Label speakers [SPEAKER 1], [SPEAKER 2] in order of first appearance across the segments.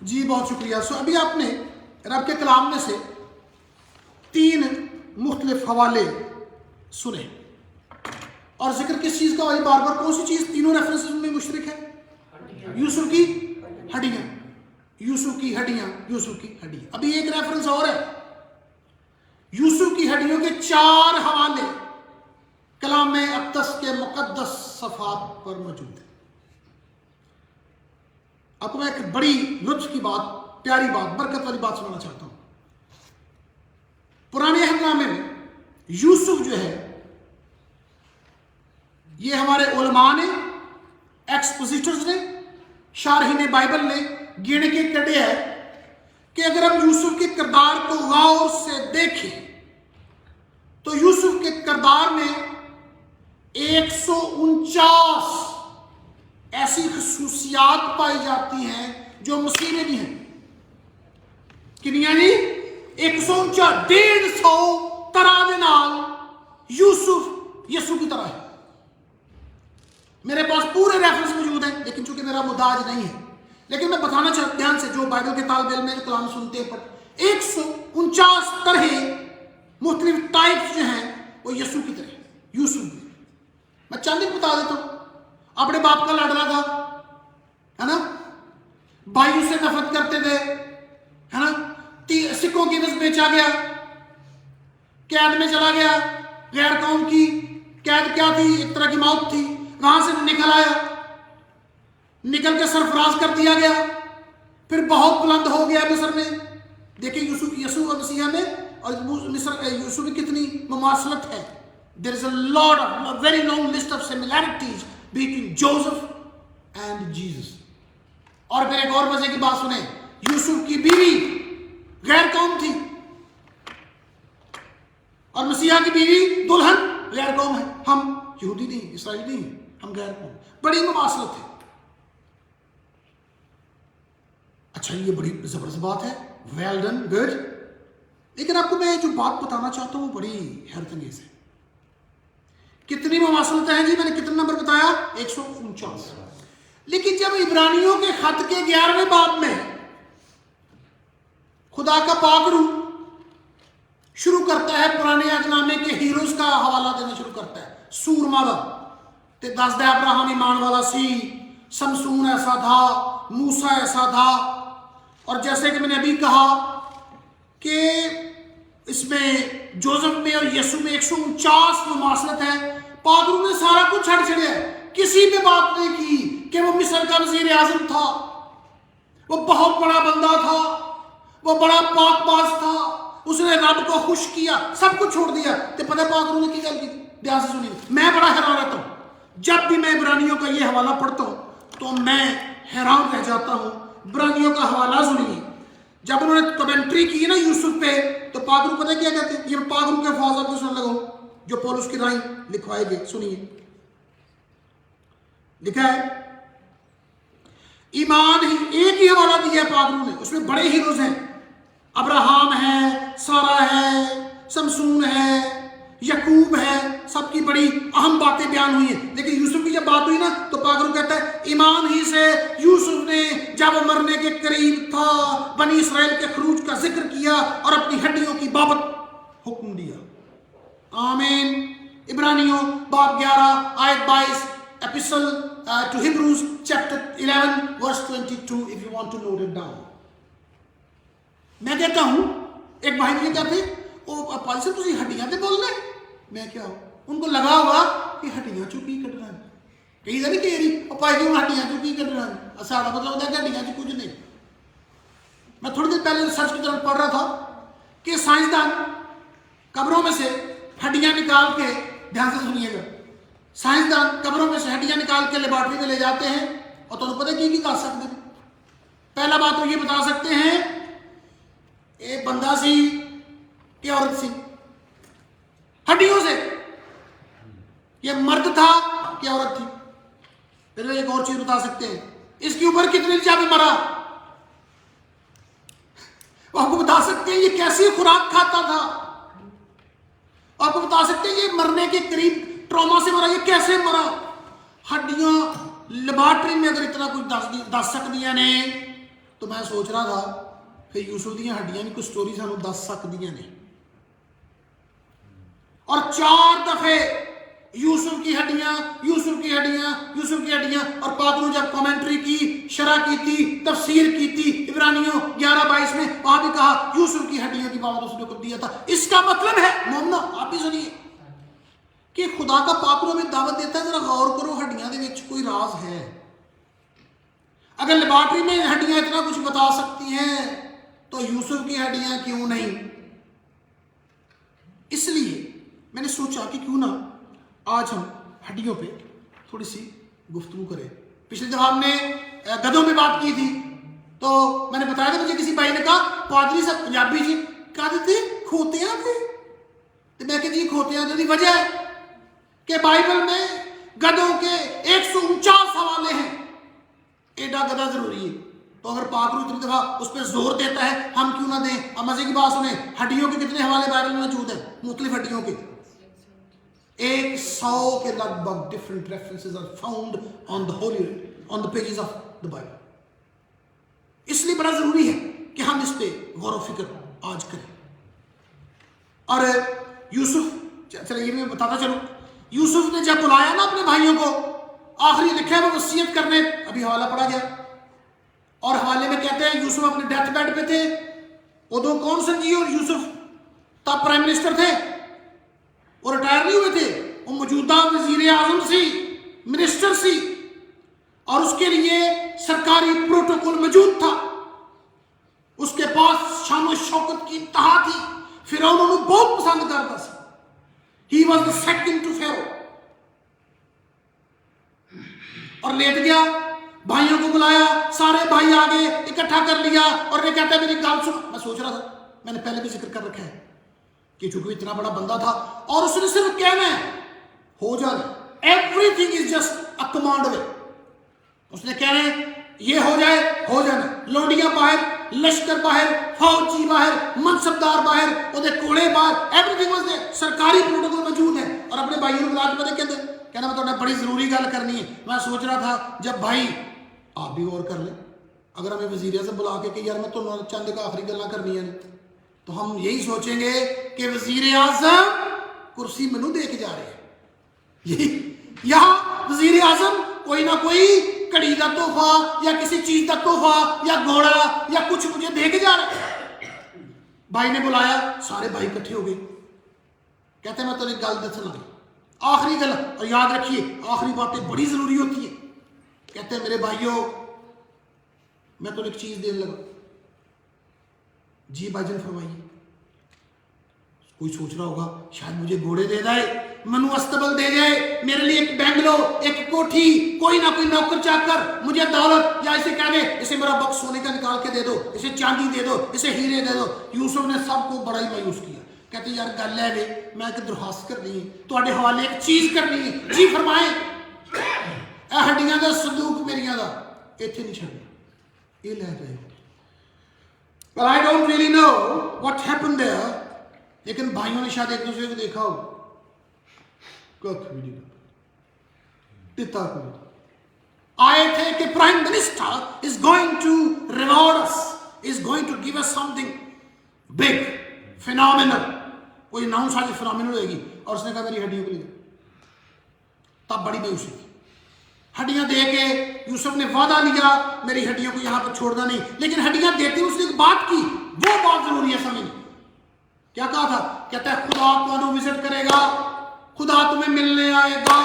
[SPEAKER 1] جی بہت شکریہ. ابھی آپ نے رب کے کلام میں سے 3 مختلف حوالے سنے اور ذکر کس چیز کا بار بار کون سی چیز تینوں ریفرنسز میں مشترک ہے؟ یوسف کی ہڈیاں، یوسف کی ہڈیاں، یوسف کی ہڈیاں. ابھی ایک ریفرنس اور ہے، یوسف کی ہڈیوں کے 4 حوالے کلام اقدس کے مقدس صفحات پر موجود ہیں. آپ کو میں ایک بڑی لطف کی بات، پیاری بات، برکت والی بات سنانا چاہتا ہوں. پرانے عہد نامے میں یوسف جو ہے، یہ ہمارے علماء نے، ایکسپوزیٹرز نے، شارحین بائبل نے گن کے کٹے ہے کہ اگر ہم یوسف کے کردار کو غور سے دیکھیں تو یوسف کے کردار میں 149 ایسی خصوصیات پائی جاتی ہیں جو مسیح میں بھی ہیں. یعنی 149 طرح دے نال یوسف یسوع کی طرح ہے. میرے پاس پورے ریفرنس موجود ہیں لیکن چونکہ میرا مدعا آج نہیں ہے، لیکن میں بتانا چاہتا دھیان سے، جو بائبل کے طالب علم میں کلام سنتے ہیں، 149 طرح مختلف ٹائپس جو ہیں وہ یسوع کی طرح ہیں. یوسف میں میں چند ایک بتا دیتا ہوں. اپنے باپ کا لاڈلا تھا، ہے نا، بھائی اس سے نفرت کرتے تھے، ہے نا، سکھوں کی وجہ بیچا گیا، قید میں چلا گیا، غیر قوم کی قید کیا تھی، ایک طرح کی موت تھی، وہاں سے نکل آیا، نکل کے سرفراز کر دیا گیا، پھر بہت بلند ہو گیا مصر میں. دیکھیں یسوع اور مسیح میں اور مصر یوسف میں کتنی مماثلت ہے. There is a very long list of similarities between Joseph and Jesus. اور پھر ایک اور مزے کی بات سنیں، یوسف کی بیوی غیر قوم تھی اور مسیحا کی بیوی دلہن غیر قوم ہے. ہم یہودی نہیں، اسرائیلی نہیں ہیں، ہم غیر قوم. بڑی مماثلت ہے. اچھا یہ بڑی زبردست بات ہے، ویل ڈن، گڈ. لیکن آپ کو میں جو بات بتانا چاہتا ہوں وہ بڑی حیرت انگیز ہے. کتنی مماثلتیں ہیں جی؟ میں نے کتنا نمبر بتایا؟ 149. لیکن جب عبرانیوں کے خط کے 11ویں باب میں خدا کا پاک روح شروع کرتا ہے پرانے عہد نامے کے ہیروز کا حوالہ دینا شروع کرتا ہے. سورما دا تے دس دے ابراہم ایمان والا سی، سمسون ایسا تھا، موسیٰ ایسا تھا. اور جیسے کہ میں نے ابھی کہا کہ اس میں جوزف میں اور یسوع میں 149 مماثلت ہے. پاک روح نے سارا کچھ چھڑ چھڑیا ہے، کسی پہ بات نہیں کی کہ وہ مصر کا وزیر اعظم تھا، وہ بہت بڑا بندہ تھا، وہ بڑا پاک باز تھا، اس نے رب کو خوش کیا، سب کچھ چھوڑ دیا. تو پتہ پاک روح نے کی گل کی؟ دھیان سے سنیے. میں بڑا حیران رہتا ہوں جب بھی میں عبرانیوں کا یہ حوالہ پڑھتا ہوں تو میں حیران رہ جاتا ہوں. عبرانیوں کا حوالہ سنیے. جب انہوں نے کمنٹری کی نا یوسف پہ تو پاک روح پتہ کیا کہتے ہیں؟ یہ پاک روح کے الفاظ آپ کو سن لگو جو پولس کی رائیں لکھوائے گئے. سنیے، لکھا ہے ایمان ہی، ایک ہی حوالہ دیا ہے پاک روح نے، اس میں بڑے ہیروز ہیں. ابراہم ہے، سارہ ہے، سمسون ہے، یعقوب ہے، سب کی بڑی اہم باتیں بیان ہوئی ہیں. لیکن یوسف کی جب بات ہوئی نا تو پاک روح کہتا ہے ایمان ہی سے یوسف نے جب مرنے کے قریب تھا بنی اسرائیل کے خروج کا ذکر کیا اور اپنی ہڈیوں کی بابت حکم دیا. آمین. عبرانیوں باب 11 آیت 22، epistle to Hebrews chapter 11 verse 22 if you want to note it down. میں کہتا ہوں، ایک بھائی مجھے کہتے او پائی صاحب تسی ہڈیاں تے بول رہے، میں کیا ہوں، ان کو لگا ہوا کہ ہڈیاں چوں کی کٹ رہا ہے. کہیں نہیں کہہ رہی او پائی جی ہڈیاں چوں کی کٹ رہا ہے، سارا مطلب ہوتا ہے کہ ہڈیاں چوں کچھ نہیں. میں تھوڑی دیر پہلے ریسرچ کی طرف پڑھ رہا تھا کہ سائنسدان قبروں میں سے ہڈیاں نکال کے، دھیان سے سنیے گا، سائنسدان قبروں میں سے ہڈیاں نکال کے لیبارٹری میں لے جاتے ہیں اور تو پتہ کی کر سکتے ہیں. پہلا بات تو یہ بتا سکتے ہیں ایک بندہ سی کہ عورت سی، ہڈیوں سے، یہ مرد تھا کہ عورت تھی. پھر ایک اور چیز بتا سکتے ہیں، اس کی عمر کتنی جب مرا. وہ آپ کو بتا سکتے ہیں یہ کیسی خوراک کھاتا تھا. آپ کو بتا سکتے ہیں یہ مرنے کے قریب ٹراما سے مرا، یہ کیسے مرا. ہڈیاں لیبارٹری میں اگر اتنا کچھ دس سکتی نے تو میں سوچ رہا تھا کہ یوسف دیا ہڈیاں بھی کوئی سٹوری سانو دس سکدیاں نے، اور 4 دفعے یوسف کی ہڈیاں، یوسف کی ہڈیاں، یوسف کی ہڈیاں، اور پاک نے جب کامنٹری کی، شرح کی تھی، تفسیر کی تھی عبرانیوں 11-22 میں، وہاں بھی کہا یوسف کی ہڈیوں کی بابت اس نے حکم دیا تھا۔ اس کا مطلب ہے مومنہ، آپ بھی سنیے، کہ خدا کا پاک ہمیں دعوت دیتا ہے ذرا غور کرو ہڈیاں دے وچ کوئی راز ہے۔ اگر لیبارٹری میں ہڈیاں اتنا کچھ بتا سکتی ہیں تو یوسف کی ہڈیاں کیوں نہیں؟ اس لیے میں نے سوچا کہ کیوں نہ آج ہم ہڈیوں پہ تھوڑی سی گفتگو کریں۔ پچھلی دفعہ ہم نے گدھوں میں بات کی تھی، تو میں نے بتایا تھا، مجھے کسی بھائی نے کہا پادری صاحب پنجابی جی کہتے تھے کھوتیاں تھے، تو میں کہتی کھوتیاں تھے، وجہ ہے کہ بائبل میں گدھوں کے 149 حوالے ہیں، ایڈا گدھا ضروری ہے، تو اگر پاک روح اتنی دفعہ اس پہ زور دیتا ہے ہم کیوں نہ دیں؟ اب مزے کی بات سنیں، ہڈیوں کے کتنے حوالے بائبل میں موجود ہیں؟ مختلف ہڈیوں کے 100 کے لگ بھگ different references are found on the holy on the pages of the Bible. اس لیے بڑا ضروری ہے کہ ہم اس پہ غور و فکر آج کریں۔ اور یوسف، چلے یہ میں بتاتا چلوں، یوسف نے جب بلایا نا اپنے بھائیوں کو، آخری لکھا ہے وہ وصیت کرنے، ابھی حوالہ پڑھا گیا، اور حوالے میں کہتے ہیں یوسف اپنے ڈیتھ بیڈ پہ تھے، ادو کون سنجی اور یوسف تب پرائم منسٹر تھے، وہ ریٹائر نہیں ہوئے تھے، وہ موجودہ وزیر اعظم سی، منسٹر سی، اور اس کے لیے سرکاری پروٹوکول موجود تھا، اس کے پاس شان و شوکت کی انتہا تھی، فرعون انہوں بہت پسند کرتا سی، he was the second to Pharaoh, اور لیٹ گیا، بھائیوں کو بلایا، سارے بھائی آگے اکٹھا کر لیا، اور یہ کہتا ہے میری گال سن۔ میں سوچ رہا تھا، میں نے پہلے بھی ذکر کر رکھا ہے کہ چونکہ اتنا بڑا بندہ تھا، اور اس نے صرف کہنا ہے ہو جانا، everything is just a command way, اس نے کہنا ہے یہ ہو جائے، ہو جانا، لوڈیاں باہر، لشکر باہر، فوجی باہر، منصبدار باہر، وہ دے کوڑے باہر، ایوری تھنگ واز دیر، سرکاری پروٹوکول موجود ہے، اور اپنے بھائیوں کو بلا کے پتہ کہنا میں تو بڑی ضروری گل کرنی ہے۔ میں سوچ رہا تھا جب بھائی آپ بھی غور کر لیں، اگر ہمیں وزیر اعظم بلا کے کہ یار میں تو چند کا آخری گلاں کرنی ہیں، تو ہم یہی سوچیں گے کہ وزیر اعظم کرسی منو دے کے جا رہے ہیں، یہاں وزیر اعظم کوئی نہ کوئی کڑی کا تحفہ یا کسی چیز کا تحفہ یا گھوڑا یا کچھ مجھے دے کے جا رہے ہیں۔ بھائی نے بلایا، سارے بھائی اکٹھے ہو گئے، کہتے ہیں میں تو ایک گل دسنا، آخری گل، اور یاد رکھیے آخری باتیں بڑی ضروری ہوتی ہیں۔ کہتے ہیں میرے بھائیوں میں تو ایک چیز دینے لگا۔ جی بھائی جان فرمائیے۔ کوئی سوچ رہا ہوگا شاید مجھے گھوڑے دے دے، منو استبل دے جائے، میرے لیے ایک بینگلو، ایک کوٹھی، کوئی نہ کوئی نوکر چاکر، مجھے دولت، یا اسے کہہ دے اسے میرا بکس سونے کا نکال کے دے دو، اسے چاندی دے دو، اسے ہیرے دے دو۔ یوسف نے سب کو بڑا ہی مایوس کیا، کہتے یار گل ہے وے، میں ایک درخواست کرنی ہے، تواڈے حوالے ایک چیز کرنی ہے۔ جی فرمائیں۔ اے ہڈیاں دا صندوق میریاں دا ایتھے نہیں چھڈنا، یہ لے جائے۔ But I don't really know what happened there. لیکن بھائیوں نے شاید ایک دوسرے کو دیکھا ہو، آئے تھے کہ prime minister is going to reward us, is going to give us something big, phenomenal. کوئی اناؤنس آج phenomenal ہوئے گی، اور اس نے کہا میری ہڈیوں کو لے، تب بڑی مایوسی تھی۔ ہڈیاں دے کے یوسف نے وعدہ لیا میری ہڈیوں کو یہاں پر چھوڑنا نہیں، لیکن ہڈیاں دیتے اس نے ایک بات کی، وہ بات ضروری ہے سمجھنا۔ کیا کہا تھا؟ کہتا ہے خدا کو وزٹ کرے گا، خدا تمہیں ملنے آئے گا،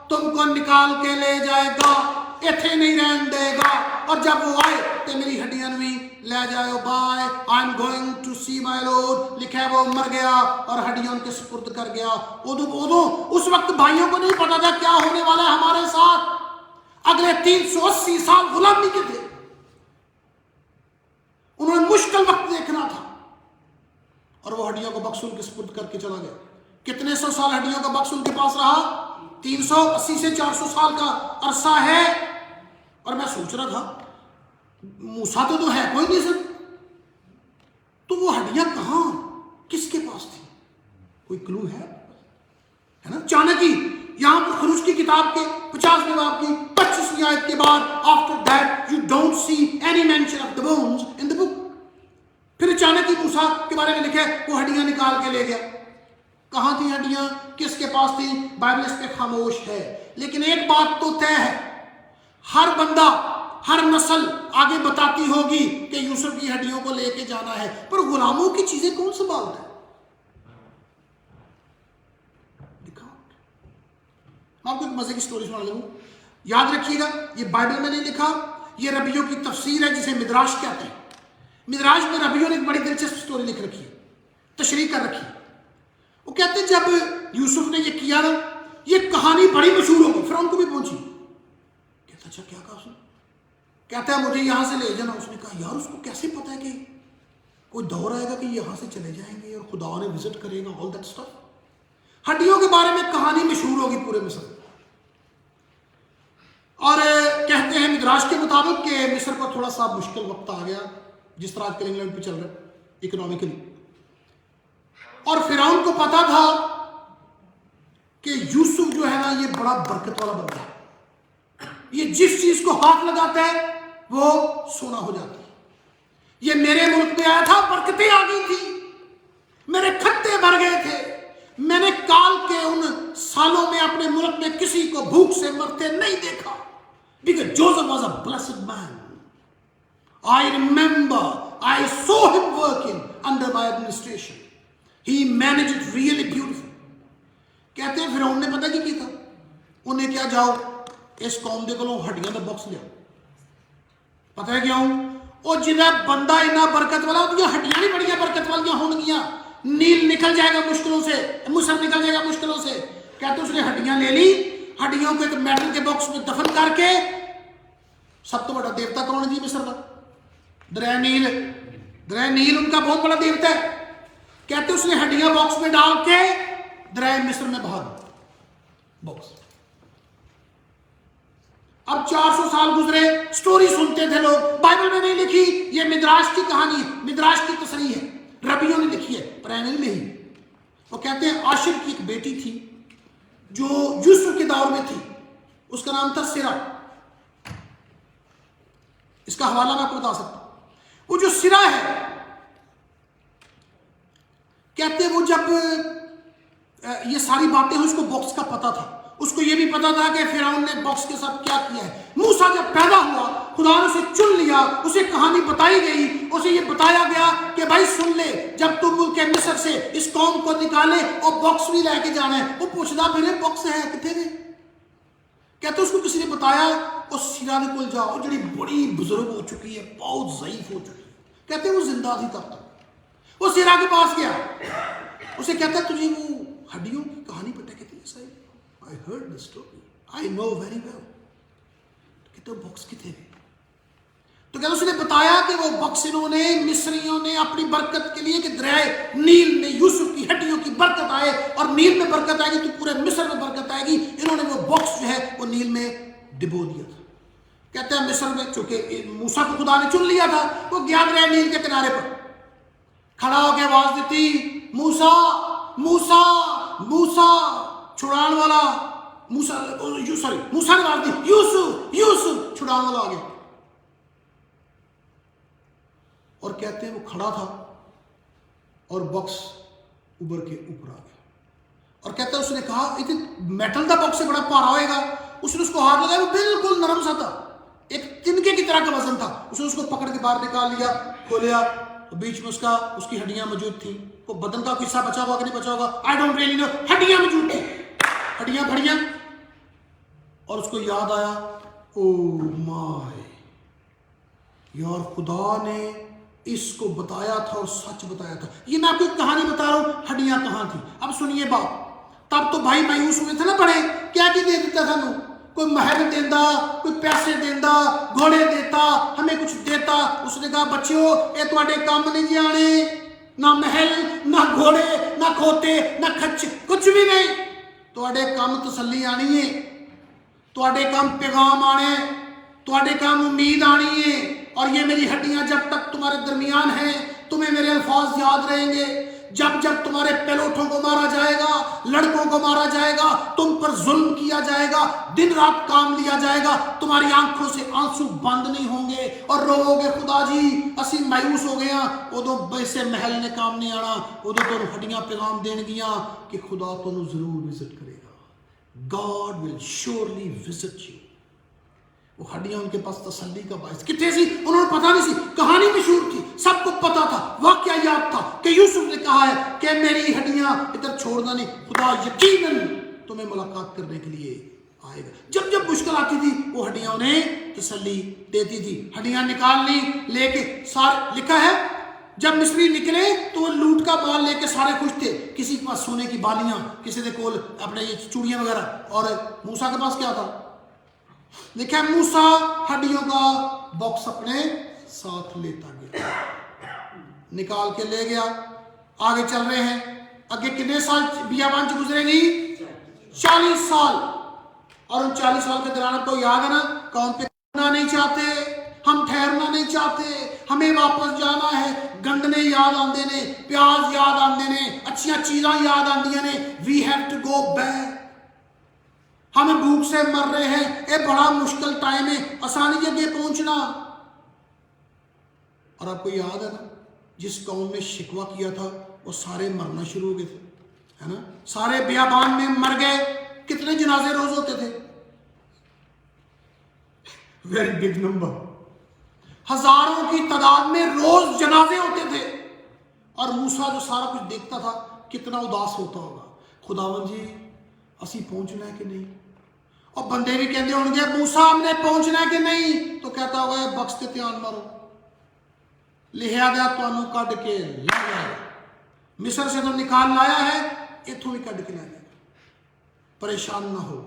[SPEAKER 1] تم کو نکال کے لے جائے گا، ایتھے نہیں رہن دے گا، اور جب وہ آئے تو میری ہڈیاں بھی لے جائے bye, I am going to see my lord. لکھا ہے وہ مر گیا اور ہڈیاں ان کے سپرد کر گیا۔ ادو اس وقت بھائیوں کو نہیں پتا تھا کیا ہونے والا ہے ہمارے ساتھ۔ اگلے 380 سال غلامی کے تھے، انہوں نے مشکل وقت دیکھنا تھا، اور وہ ہڈیوں کو بکس ان کے سپرد کر کے چلا گیا۔ کتنے سو سال ہڈیوں کا بکس ان کے پاس رہا؟ 380 سے 400 سال کا عرصہ ہے۔ اور میں سوچ رہا تھا موسیٰ تو ہے کوئی نہیں سر، تو وہ ہڈیاں کہاں کس کے پاس تھی؟ کوئی کلو ہے نا؟ چانک ہی یہاں پر خروج کی کتاب کے 50ویں باب کی 25ویں آیت کے بعد after that you don't see any mention of the bones in the book. پھر اچانک ہی موسیٰ کے بارے میں لکھا ہے وہ ہڈیاں نکال کے لے گیا. کہاں تھی ہڈیاں, کس کے پاس تھی؟ بائبل اس پہ خاموش ہے. لیکن ایک بات تو طے ہے, ہر بندہ ہر نسل آگے بتاتی ہوگی کہ یوسف کی ہڈیوں کو لے کے جانا ہے, پر غلاموں کی چیزیں کون سنبھالتا ہے؟ آپ کو ایک مزے کی سٹوری سنا لوں. یاد رکھیے گا یہ بائبل میں نہیں لکھا, یہ ربیوں کی تفسیر ہے جسے مدراش کہتے ہیں. مدراش میں ربیوں نے ایک بڑی دلچسپ سٹوری لکھ رکھی ہے, تشریح کر رکھی ہے. وہ کہتے ہیں جب یوسف نے یہ کیا نا, یہ کہانی بڑی مشہور ہو گئی, فرعون کو بھی پہنچی. کہتا اچھا کیا کہا اس نے؟ کہتا ہے مجھے یہاں سے لے جانا. اس نے کہا یار اس کو کیسے پتا ہے کہ کوئی دور آئے گا کہ یہاں سے چلے جائیں گے اور خدا نے وزٹ کرے گا, آل دیٹ اسٹف. ہڈیوں کے بارے میں کہانی مشہور ہوگی پورے مصر. اور کہتے ہیں مدراش کے مطابق کہ مصر کو تھوڑا سا مشکل وقت آ گیا, جس طرح آج کل انگلینڈ پہ چل رہا ہے اکنامکلی. اور فرعون کو پتا تھا کہ یوسف جو ہے نا یہ بڑا برکت والا بندہ ہے, یہ جس چیز کو ہاتھ لگاتا ہے وہ سونا ہو جاتا ہے. یہ میرے ملک میں آیا تھا, برکتیں آ گئی تھی, میرے کھتے بھر گئے تھے. میں نے کال کے ان سالوں میں اپنے ملک میں کسی کو بھوک سے مرتے نہیں دیکھا. Because Joseph was a blessed man. I remember I saw him working under my administration. He managed it really beautiful. کہتے ہیں فرعون نے پتہ کی تھا, انہیں کیا جاؤ اس قوم دے کولوں ہڈیاں دا باکس لے آؤ. پتہ ہے کیوں؟ وہ جنہیں بندہ اتنا برکت والا, وہ ہڈیاں نہیں بڑی برکت والیاں ہون گیاں. نیل نکل جائے گا مشکلوں سے, مصر نکل جائے گا مشکلوں سے. کہتے ہیں اس نے ہڈیاں لے لی, ہڈیوں کو ایک میٹل کے باکس میں دفن کر کے. سب تو بڑا دیوتا کون ہے جی مصر کا؟ دریا نیل. دریا نیل ان کا بہت بڑا دیوتا ہے. کہتے ہیں اس نے ہڈیاں باکس میں ڈال کے دریا مصر میں بہا دی باکس. اب 400 سال گزرے, سٹوری سنتے تھے لوگ, بائبل میں نہیں لکھی, یہ مدراش کی کہانی ہے, مدراش کی تصریح ہے, ربیوں نے لکھی ہے, پرانی نہیں. وہ کہتے ہیں عاشر کی ایک بیٹی تھی جو یوسف کے دور میں تھی, اس کا نام تھا سرا. اس کا حوالہ میں آپ کو بتا سکتا ہوں. وہ جو سرا ہے, کہتے ہیں وہ جب یہ ساری باتیں ہیں اس کو باکس کا پتا تھا. اس کو یہ بھی پتا تھا کہ فرعون نے باکس کے ساتھ کیا کیا ہے. موسیٰ جب پیدا ہوا خدا نے اسے چن لیا, اسے کہانی بتائی گئی, اسے یہ بتایا گیا کہ بھائی سن لے, جب تم ملک مصر سے اس قوم کو نکالے اور باکس بھی لے کے جانا ہے. وہ پوچھتا پھر باکس ہے کتنے گئے؟ کہتے اس کو کسی نے بتایا اور سرا دے کول جاؤ, جڑی بڑی بزرگ ہو چکی ہے, بہت ضعیف ہو چکی ہے. کہتے وہ زندہ تھی تب تک. وہ سرا کے پاس گیا, اسے کہتا تجھے وہ ہڈیوں کی کہانی پتہ؟ کہتی ہے صحیح, I heard the story. I know very well. کہتے وہ باکس کتنے گئے؟ تو کہتے اس نے بتایا کہ وہ باکس انہوں نے مصریوں نے اپنی برکت کے لیے کہ دریا نیل میں یوسف کی ہڈیوں کی برکت آئے, اور نیل میں برکت آئے گی تو پورے مصر میں برکت آئے گی. انہوں نے وہ باکس جو ہے وہ نیل میں ڈبو دیا تھا. کہتے ہیں مصر میں چونکہ موسیٰ کو خدا نے چن لیا تھا, وہ گیا دریا نیل کے کنارے پر کھڑا ہو کے آواز دیتی, موسیٰ موسیٰ موسیٰ چھڑان والا. موسیٰ نے آواز دی, یوسف یوسف چھڑان والا آ گیا. اور کہتے ہیں وہ کھڑا تھا اور باکس اوپر کے اوپر آ گیا. اور کہتے ہیں اس نے کہا میٹل دا باکس سے بڑا پارا ہوئے گا. اس نے اس کو ہاتھ لگایا, وہ بالکل نرم سا تھا, ایک تنکے کی طرح کا وزن تھا. اس نے اس کو پکڑ کے باہر نکال لیا, کھولیا, بیچ میں اس کی ہڈیاں موجود تھیں. وہ بدن کا کوئی حصہ بچا ہوگا کہ نہیں بچا ہوگا, آئی ڈونٹ ریئلی نو. ہڈیاں موجود تھیں, ہڈیاں پھڑیاں. اور اس کو یاد آیا, او مائی یار, خدا نے اس کو بتایا تھا اور سچ بتایا تھا. یہ میں آپ کو ایک کہانی بتا رہا ہوں, ہڈیاں کہاں تھی. اب سنیے بات. تب تو بھائی مایوس ہوئے تھے نا بڑے, کیا دے دیتا تھا نو, کوئی مہر دینا, کوئی پیسے دینا, گھوڑے دیتا, ہمیں کچھ دیتا. اس نے کہا بچیو یہ تواڈے کام نہیں جی آنے, نہ محل نہ گھوڑے نہ کھوتے نہ کھچ, کچھ بھی نہیں. تواڈے کام تسلی آنی ہے, تواڈے کام پیغام آنے, تواڈے کام امید آنی ہے. اور یہ میری ہڈیاں جب تک تمہارے درمیان ہیں تمہیں میرے الفاظ یاد رہیں گے. جب جب تمہارے پیلوٹوں کو مارا جائے گا, لڑکوں کو مارا جائے گا, تم پر ظلم کیا جائے گا, دن رات کام لیا جائے گا, تمہاری آنکھوں سے آنسو بند نہیں ہوں گے اور رو گے خدا جی مایوس ہو گیا ادو ویسے محل نے کام نہیں آنا, ادو تو ہڈیاں پیغام دین گیا کہ خدا تو ضرور وزٹ کرے گا. God will surely visit you. وہ ہڈیاں ان کے پاس تسلی کا باعث کتنے سی, انہوں نے پتا نہیں سی, کہانی مشہور تھی, سب کو پتا تھا, واقعہ یاد تھا کہ یوسف نے کہا ہے کہ میری ہڈیاں ادھر چھوڑنا نہیں, خدا یقیناً تمہیں ملاقات کرنے کے لیے آئے گا. جب جب مشکل آتی تھی وہ ہڈیاں انہیں تسلی دیتی تھی. ہڈیاں نکال لی لے کے سارے, لکھا ہے جب مصری نکلے تو وہ لوٹ کا مال لے کے سارے خوش تھے. کسی کے پاس سونے کی بالیاں, کسی کے کول اپنے یہ چوڑیاں وغیرہ, اور موسیٰ کے پاس کیا تھا, لکھا ہے موسیٰ ہڈیوں کا باکس اپنے ساتھ لیتا گیا, نکال کے لے گیا. آگے چل رہے ہیں, آگے کتنے سال بیابان سے گزرے گی, 40 سال. اور ان 40 سال کے دوران تو یاد ہے نا, قوم پہ کرنا نہیں چاہتے, ہم ٹھہرنا نہیں چاہتے, ہمیں واپس جانا ہے. گنڈنے یاد آندے نے, پیاز یاد آندے نے, اچھیاں چیزاں یاد آندیاں نے, we have to go back. ہمیں بھوک سے مر رہے ہیں, یہ بڑا مشکل ٹائم ہے, آسانی جگہ پہنچنا. اور آپ کو یاد ہے نا, جس قوم نے شکوہ کیا تھا وہ سارے مرنا شروع ہو گئے تھے, ہے نا, سارے بیابان میں مر گئے. کتنے جنازے روز ہوتے تھے, ویری بگ نمبر, ہزاروں کی تعداد میں روز جنازے ہوتے تھے. اور موسیٰ جو سارا کچھ دیکھتا تھا کتنا اداس ہوتا ہوگا, خداوند جی اسی پہنچنا ہے کہ نہیں. اور بندے بھی کہتے ہوں گے موسیٰ ہم نے پہنچنا ہے کہ نہیں, تو کہتا ہوگا بخش تے دھیان مارو, لہذا تانوں کڈ کے لایا, مصر سے تو نکال لایا ہے, اتوں بھی کڈ کے لایا. پریشان نہ ہو,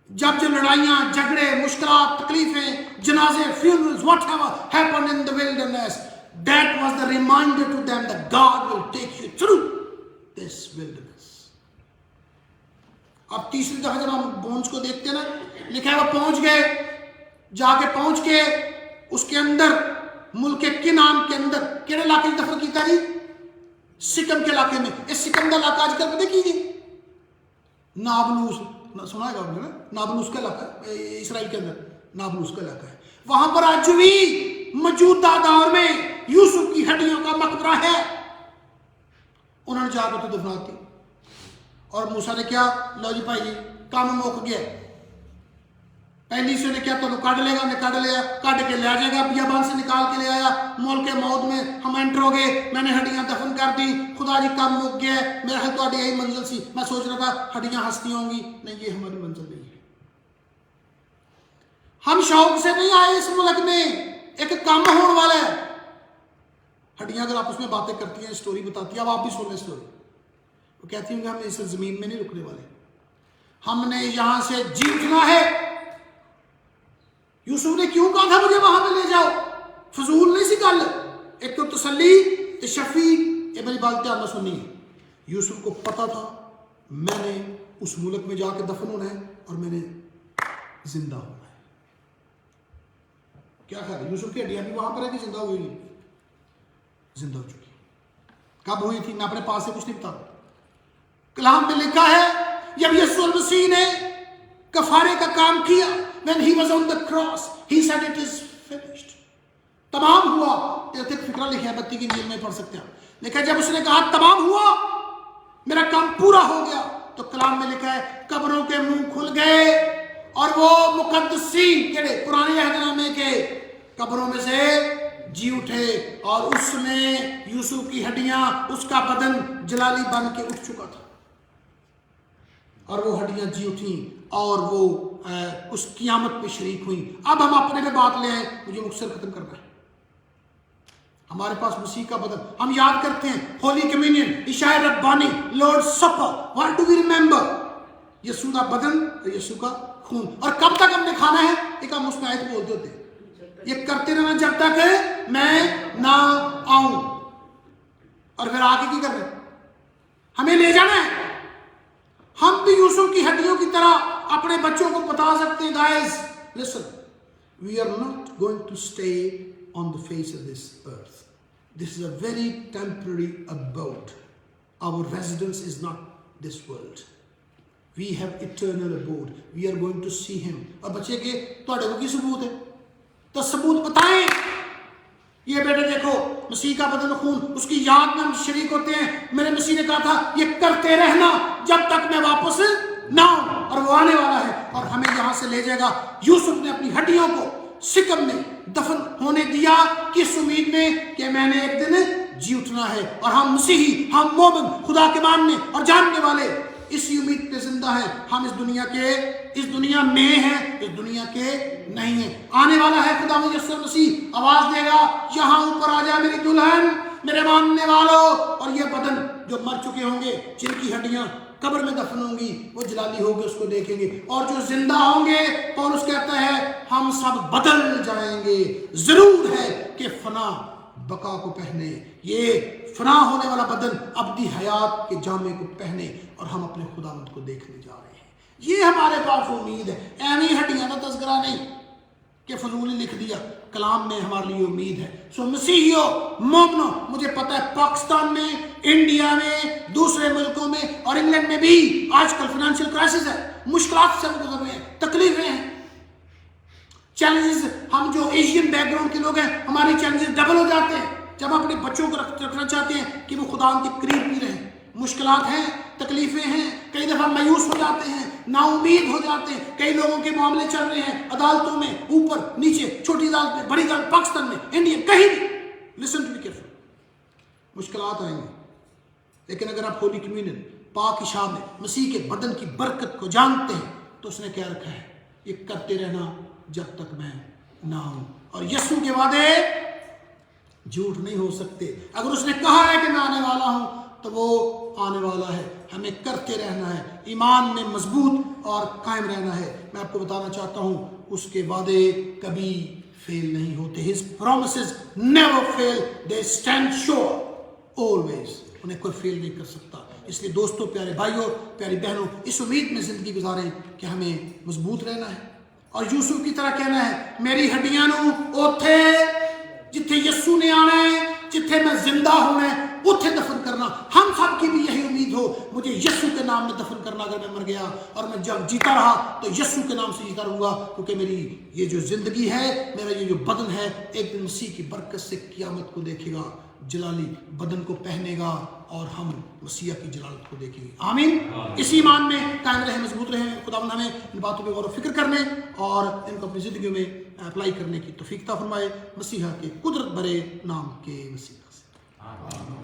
[SPEAKER 1] جب جو لڑائیاں, جھگڑے, مشکلات, تکلیفیں, جنازے, funerals, whatever happened in the wilderness, that was the reminder to them that God will take you through this wilderness. اب تیسری دفعہ جب ہم بونج کو دیکھتے ہیں نا, لکھا ہے وہ پہنچ گئے, جا کے پہنچ کے اس کے اندر ملک کنعان کے اندر کہڑے علاقے کی دفن کیتا جی, سکم کے علاقے میں. اس سکم کا علاقہ آج کل پتہ کی جی, نابلوس, سنا ہے آپ نے, نابلوس کا علاقہ ہے اسرائیل کے اندر, نابلوس کا علاقہ ہے. وہاں پر آج بھی موجودہ دور میں یوسف کی ہڈیوں کا مقبرہ ہے. انہوں نے جا کر تو دفناتی, اور موسیٰ نے کیا, لو جی بھائی جی کام موک گیا. پہلی سے نے کیا تو کاٹ لے گا, نے کاٹ لیا, کاٹ کے لے جائے گا, بیابان سے نکال کے لے آیا, ملک موت میں ہم انٹر ہو گئے, میں نے ہڈیاں دفن کر دی, خدا جی کام موک گیا ہے, میرا خیال تو یہی منزل سی, میں سوچ رہا تھا ہڈیاں ہستی ہوں گی, نہیں یہ ہماری منزل نہیں ہے. ہم شوق سے نہیں آئے اس ملک میں, ایک کام ہونے والا ہے. ہڈیاں اگر آپس میں باتیں کرتی ہیں, اسٹوری بتاتی ہیں, اب آپ بھی سن لیں اسٹوری. وہ کہتی ہوں کہ ہم اس زمین میں نہیں رکنے والے, ہم نے یہاں سے جیتنا ہے. یوسف نے کیوں کہا تھا مجھے وہاں پہ لے جاؤ, فضول نہیں سی گل, ایک تو تسلی تشفی, یہ میری بات دھیان نہ سننی ہے. یوسف کو پتا تھا میں نے اس ملک میں جا کے دفن ہونا ہے اور میں نے زندہ ہونا ہے. کیا خیال ہے, یوسف کی ہڈیاں بھی وہاں پر ہے کہ زندہ ہوئی نہیں, زندہ ہو چکی. کب ہوئی تھی, میں اپنے پاس سے کچھ نہیں بتا. کلام میں لکھا ہے جب یسوع المسیح نے کفارے کا کام کیا, when he was on the cross he said it is finished, تمام ہوا. ایک فکرہ لکھا ہے بتی کی انجیل میں پڑھ سکتے ہیں, لکھا ہے جب اس نے کہا تمام ہوا, میرا کام پورا ہو گیا, تو کلام میں لکھا ہے قبروں کے منہ کھل گئے اور وہ مقدسین کہڑے پرانے عہد نامے کے قبروں میں سے جی اٹھے, اور اس میں یوسف کی ہڈیاں, اس کا بدن جلالی بن کے اٹھ چکا تھا, اور وہ ہڈیاں جی اٹھیں اور وہ اس قیامت میں شریک ہوئیں. اب ہم اپنے پہ بات لے آئیں, مجھے مختصر ختم کرنا ہے. ہمارے پاس مسیح کا بدن, ہم یاد کرتے ہیں ہولی کمیونین, عشاء ربانی, Lord supper, what do we remember, یسوع کا بدن اور یسوع کا خون. اور کب تک ہم نے کھانا ہے, ایک ہم اس میں آیت بولتے ہوتے ہیں, یہ کرتے رہنا جب تک میں نہ آؤں. اور پھر آگے کی کرنا, ہمیں لے جانا ہے. ہم بھی یوسف کی ہڈیوں کی طرح اپنے بچوں کو بتا سکتے ہیں, guys listen, we are not going to stay on the face of this earth. This is a very temporary abode. Our residence is not this world. We have eternal abode. We are going to see him. اور بچے کے تھوڑے کو کی ثبوت ہے, تو ثبوت بتائیں. یہ بیٹے دیکھو مسیح کا بدن خون، اس کی یاد میں ہم شریک ہوتے ہیں۔ میرے مسیح نے کہا تھا یہ کرتے رہنا جب تک میں واپس نہ ہوں، اور وہ آنے والا ہے اور ہمیں یہاں سے لے جائے گا۔ یوسف نے اپنی ہڈیوں کو سکم میں دفن ہونے دیا کس امید میں کہ میں نے ایک دن جی اٹھنا ہے، اور ہم مسیحی، ہم مومن، خدا کے ماننے اور جاننے والے اسی امید پہ زندہ ہیں۔ ہم اس دنیا میں ہیں، اس دنیا کے نہیں ہیں۔ آنے والا ہے خدا یسوع مسیح، آواز دے گا یہاں اوپر آ جا میری دلہن، میرے ماننے والوں، اور یہ بدن جو مر چکے ہوں گے، جن کی ہڈیاں قبر میں دفن ہوں گی، وہ جلالی ہوگی، اس کو دیکھیں گے، اور جو زندہ ہوں گے، پولس کہتا ہے ہم سب بدل جائیں گے۔ ضرور ہے کہ فنا بقا کو پہنے، یہ فنا ہونے والا بدن ابدی حیات کے جامے کو پہنے، اور ہم اپنے خداوند کو دیکھنے جا رہے ہیں۔ یہ ہمارے پاس امید ہے، ایویں ہڈیاں کا تذکرہ نہیں کہ فضول ہی لکھ دیا، کلام میں ہمارے لیے امید ہے۔ سو مسیحیوں، مومنوں، مجھے پتا ہے پاکستان میں، انڈیا میں، دوسرے ملکوں میں اور انگلینڈ میں بھی آج کل فائنینشیل کرائسس ہے، مشکلات سے ہم گزر رہے ہیں، تکلیفیں ہیں، چیلنجز۔ ہم جو ایشین بیک گراؤنڈ کے لوگ ہیں، ہماری چیلنجز ڈبل ہو جاتے ہیں جب ہم اپنے بچوں کو رکھنا چاہتے ہیں کہ وہ خدا ان کے قریب بھی رہیں۔ مشکلات ہیں، تکلیفیں ہیں، کئی دفعہ مایوس ہو جاتے ہیں، نا امید ہو جاتے ہیں، کئی لوگوں کے معاملے چل رہے ہیں عدالتوں میں، اوپر نیچے، چھوٹی عدالت میں، بڑی عدالت، پاکستان میں، انڈیا، کہیں بھی۔ لسن ٹو بی کیئرفل، مشکلات آئیں گے، لیکن اگر آپ ہولی کمیونین، پاک اشاع میں مسیح کے بدن کی برکت کو جانتے ہیں تو اس نے کیا رکھا ہے، یہ کرتے رہنا جب تک میں نہ ہوں۔ اور یسوع کے وعدے جھوٹ نہیں ہو سکتے۔ اگر اس نے کہا ہے کہ میں آنے والا ہوں تو وہ آنے والا ہے، ہمیں کرتے رہنا ہے، ایمان میں مضبوط اور قائم رہنا ہے۔ میں آپ کو بتانا چاہتا ہوں اس کے وعدے کبھی فیل نہیں ہوتے۔ His promises never fail, they stand sure always۔ انہیں کوئی فیل نہیں کر سکتا۔ اس لیے دوستوں، پیارے بھائیوں، پیاری بہنوں، اس امید میں زندگی گزاریں کہ ہمیں مضبوط رہنا ہے، اور یوسف کی طرح کہنا ہے میری ہڈیاں نو اوتھے جتھے یسوع نے آنا ہے، جتھے میں زندہ ہونا ہے، اتھے دفن کرنا۔ ہم سب کی بھی یہی امید ہو، مجھے یسوع کے نام میں دفن کرنا اگر میں مر گیا، اور میں جب جیتا رہا تو یسوع کے نام سے جیتا رہوں گا، کیونکہ میری یہ جو زندگی ہے، میرا یہ جو بدن ہے، ایک دن مسیح کی برکت سے قیامت کو دیکھے گا، جلالی بدن کو پہنے گا، اور ہم مسیح کی جلالت کو دیکھیں گے۔ آمین۔ اسی ایمان میں قائم رہیں، مضبوط رہیں۔ خداوند ہمیں ان باتوں پہ غور و فکر کرنے اور ان کو اپنی زندگیوں میں اپلائی کرنے کی توفیق عطا فرمائے، مسیح کے قدرت بھرے نام کے وسیلہ سے۔